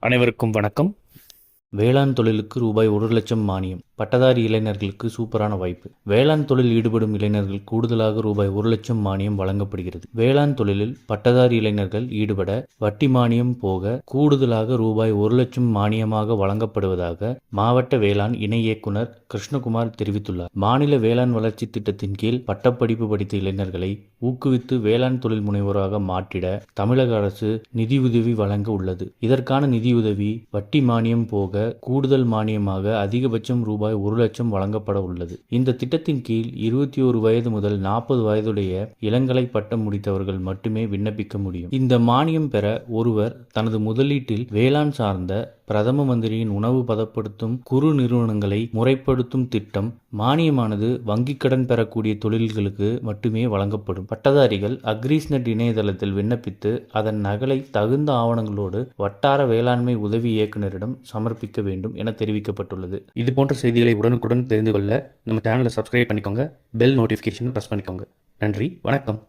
அனைவருக்கும் வணக்கம். வேளாண் தொழிலுக்கு ரூபாய் 1,00,000 மானியம். பட்டதாரி இளைஞர்களுக்கு சூப்பரான வாய்ப்பு. வேளாண் தொழில் ஈடுபடும் இளைஞர்கள் கூடுதலாக ரூபாய் 1,00,000 மானியம் வழங்கப்படுகிறது. வேளாண் தொழிலில் பட்டதாரி இளைஞர்கள் ஈடுபட வட்டி மானியம் போக கூடுதலாக ரூபாய் 1,00,000 மானியமாக வழங்கப்படுவதாக மாவட்ட வேளாண் இணை இயக்குனர் கிருஷ்ணகுமார் தெரிவித்துள்ளார். மாநில வேளாண் வளர்ச்சி திட்டத்தின் கீழ் பட்டப்படிப்பு படித்த இளைஞர்களை ஊக்குவித்து வேளாண் தொழில் முனைவோராக மாற்றிட தமிழக அரசு நிதியுதவி வழங்க உள்ளது. இதற்கான நிதியுதவி வட்டி மானியம் போக கூடுதல் மானியமாக அதிகபட்சம் ரூபாய் 1,00,000 வழங்கப்பட உள்ளது. இந்த திட்டத்தின் கீழ் 21 வயது முதல் 40 வயதுடைய இளங்கலை பட்டம் முடித்தவர்கள் மட்டுமே விண்ணப்பிக்க முடியும். இந்த மானியம் பெற ஒருவர் தனது முதலீட்டில் வேளாண் சார்ந்த பிரதம மந்திரியின் உணவு பதப்படுத்தும் குறு நிறுவனங்களை முறைப்படுத்தும் திட்டம் மானியமானது வங்கிக் கடன் பெறக்கூடிய தொழில்களுக்கு மட்டுமே வழங்கப்படும். பட்டதாரிகள் அக்ரிஸ்நெட் இணையதளத்தில் விண்ணப்பித்து அதன் நகலை தகுந்த ஆவணங்களோடு வட்டார வேளாண்மை உதவி இயக்குநரிடம் சமர்ப்பிக்க வேண்டும் என தெரிவிக்கப்பட்டுள்ளது. இது போன்ற செய்திகளை உடனுக்குடன் தெரிந்து கொள்ள நம்ம சேனலை சப்ஸ்கிரைப் பண்ணிக்கோங்க. பெல் நோட்டிஃபிகேஷன் பிரஸ் பண்ணிக்கோங்க. நன்றி, வணக்கம்.